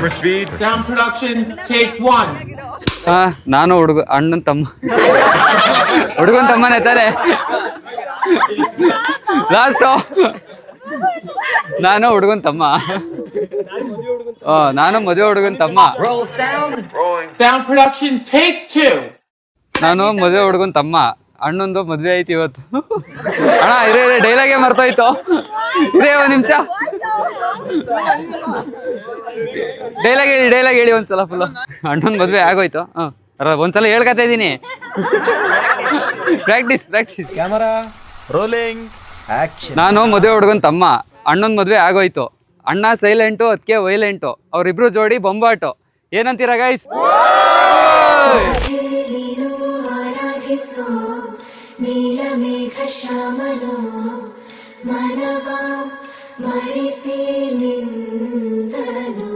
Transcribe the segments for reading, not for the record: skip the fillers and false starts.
Camera speed. Sound production, take one. ನಾನು ಅಣ್ಣನ ತಮ್ಮ ಹುಡುಗನ ತಮ್ಮನೇ ತಾನೆ ಲಾಸ್ಟ್ ನಾನು ಹುಡುಗನ ತಮ್ಮ ನಾನು ಮದುವೆ ಹುಡುಗನ ತಮ್ಮ Sound production, take two. ನಾನು ಮದುವೆ ಹುಡುಗನ ತಮ್ಮ ಅಣ್ಣಂದು ಮದುವೆ ಐತಿ ಇವತ್ತು ಅಣ್ಣ ಇರೇ ಡೈಲಾಗೇ ಮರ್ತೋಯ್ತು ಇರೇ ಒಂದ್ ನಿಮಿಷ ಡೈಲಾಗ್ ಹೇಳಿ ಒಂದ್ಸಲ ಫುಲ್ ಅಣ್ಣನ ಮದುವೆ ಆಗೋಯ್ತು ಒಂದ್ಸಲ ಹೇಳ್ಕತಾ ಇದೀನಿ ಪ್ರಾಕ್ಟೀಸ್ ಕ್ಯಾಮರಾ ರೋಲಿಂಗ್ ಆಕ್ಷನ್. ನಾನು ಮದುವೆ ಹುಡುಗನ್ ತಮ್ಮ ಅಣ್ಣನ ಮದುವೆ ಆಗೋಯ್ತು ಅಣ್ಣ ಸೈಲೆಂಟು ಅದಕ್ಕೆ ವೈಲೆಂಟು ಅವ್ರಿಬ್ರು ಜೋಡಿ ಬೊಂಬಾಟು ಏನಂತೀರ ಗೈಸ್ ನೀಲಮೇಘ ಶ್ಯಾಮನೋ ಮನವ ಮರಿಸಿ ನಿಂದನು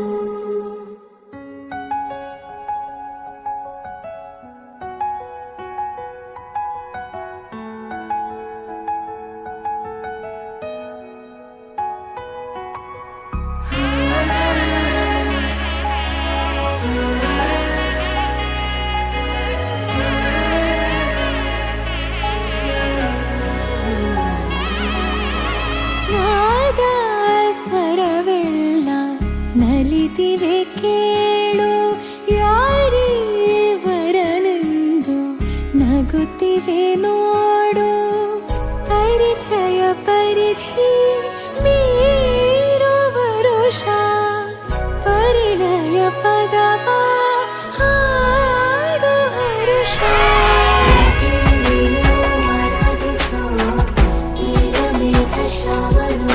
ನಲಿದಿವೆ ಕೇಳು ಯಾರೇ ವರನೆಂದು ನಗುತ್ತಿವೆ ನೋಡು ಪರಿಚಯ ಪರಿಧಿ ಮೀರು ವರುಷ ಪರಿಣಯ ಪದವ ಹಾಡು ಹರುಷ ನೀಲಮೇಘ ಶ್ಯಾಮನೋ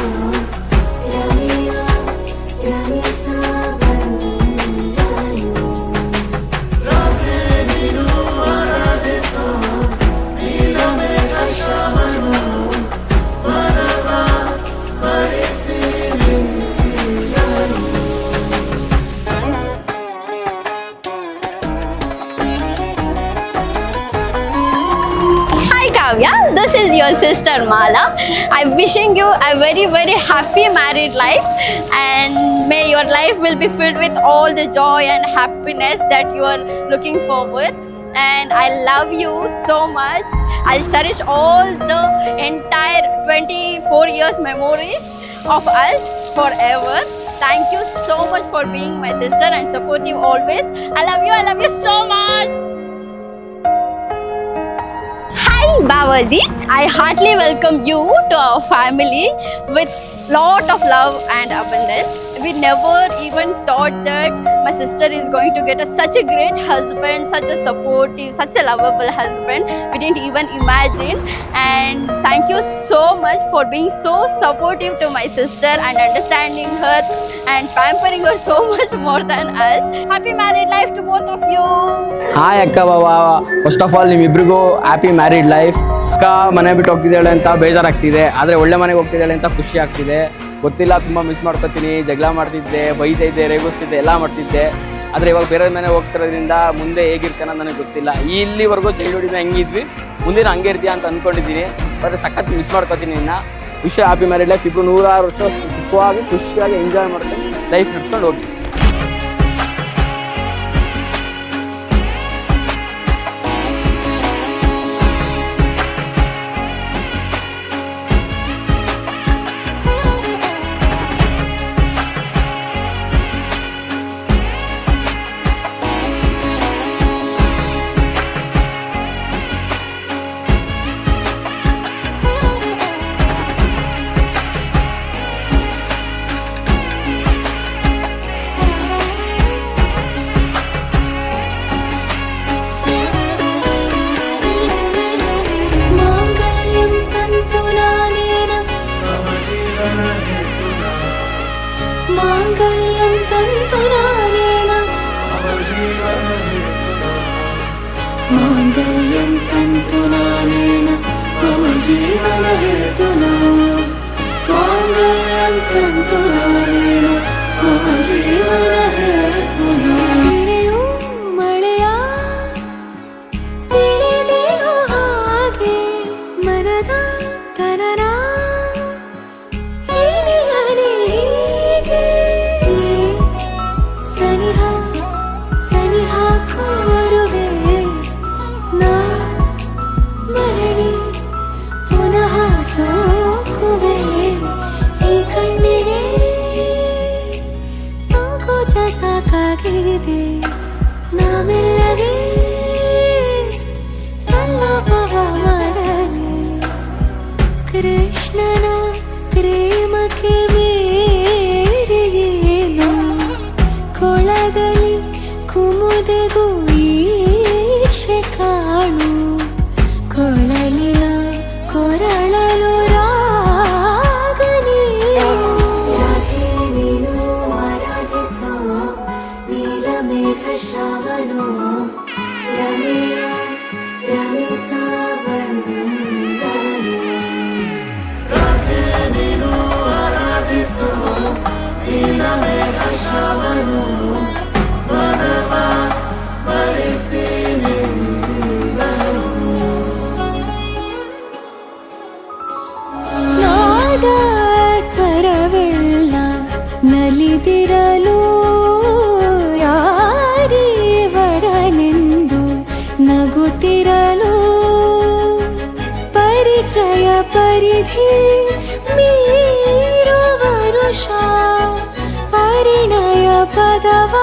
This is your sister Mala. I'm wishing you a very very happy married life, and may your life will be filled with all the joy and happiness that you are looking forward. And I love you so much. I'll cherish all the entire 24 years memories of us forever. Thank you so much for being my sister and supportive always. I love you so much. Babaji, I heartily welcome you to our family with lot of love and abundance. We never even thought that my sister is going to get such a great husband, such a supportive, such a lovable husband. We didn't even imagine. And thank you so much for being so supportive to my sister and understanding her and pampering her so much more than us. Happy married life to both of you. Hi ಅಕ್ಕ ಬಾವ, first of all ನಿಮ್ಮಿಬ್ರಿಗೂ happy married life. ಅಕ್ಕ ಮನೆ ಬಿಟ್ಟು ಹೋಗ್ತಿದ್ದಾಳೆ ಅಂತ ಬೇಜಾರಾಗ್ತಿದೆ, ಆದರೆ ಒಳ್ಳೆ ಮನೆಗೆ ಹೋಗ್ತಿದ್ದಾಳೆ ಅಂತ ಖುಷಿ ಆಗ್ತಿದೆ. ಗೊತ್ತಿಲ್ಲ, ತುಂಬ ಮಿಸ್ ಮಾಡ್ಕೊತೀನಿ. ಜಗಳ ಮಾಡ್ತಿದ್ದೆ, ಬೈತಿದ್ದೆ, ರೇಗಿಸ್ತಿದ್ದೆ, ಎಲ್ಲ ಮಾಡ್ತಿದ್ದೆ. ಆದರೆ ಇವಾಗ ಬೇರೆ ಮನೆ ಹೋಗ್ತಿರೋದ್ರಿಂದ ಮುಂದೆ ಹೇಗಿರ್ತಾನೆ ನನಗೆ ಗೊತ್ತಿಲ್ಲ. ಇಲ್ಲಿವರೆಗೂ ಚೈಲ್ಡ್ಹುಡ್ಡಿಂದ ಹೆಂಗಿದ್ವಿ, ಮುಂದಿನ ಹಂಗೆ ಇರ್ತೀಯ ಅಂತ ಅಂದ್ಕೊಂಡಿದ್ದೀನಿ. ಆದರೆ ಸಖತ್ ಮಿಸ್ ಮಾಡ್ಕೊತೀನಿ ನಿನ್ನ. ಖುಷಿ ಹ್ಯಾಪಿ ಮ್ಯಾರಿಡ್ ಲೈಫ್. ಇಬ್ಬರು 106 ವರ್ಷ ಸುಖವಾಗಿ ಖುಷಿಯಾಗಿ ಎಂಜಾಯ್ ಮಾಡ್ಕೊಂಡು ಲೈಫ್ ನಡ್ಸ್ಕೊಂಡು ಹೋಗಿ. मांगल्यं तन्तुनानेन मांगल्यं तन्तुनानेन मम जीवनहेतुना मांगल्यं तन्तुनानेन मम जीवनहेतुना मळया सिडिदेरो हागे मनद तनरा ವಿನ ಪ್ರೇಮಕ್ಕೆ ಬೇರೆ ಏನು ಕೊಳದಲ್ಲಿ ಕುಮುದೆಗೂ ಈಕ್ಷೆ ಕಾಣು ಕೊಳಲಿನ ಕೊರಳಲು ರಾಗ ನೀನು ಆರಾಧಿಸೋ ನೀಲಮೇಘ ಶ್ರಾವಣೋ ರಮೆಯ ರಮಿಸ ನೀನು ಆರಾಧಿಸೋ ನೀಲಮೇಘ ಶ್ರಾವಣೋ ಭಗವ ಬರಿಸಿ ನಾದ ಸ್ವರವೆಲ್ಲ ನಲಿದಿರಲು ಯಾರೀವರನೆಂದು ನಗುತ್ತಿರಲು ಪರಿಚಯ ಪರಿಧಿ ಮೀರುವ ವರುಷ ಪರಿಣಯ ಪದವ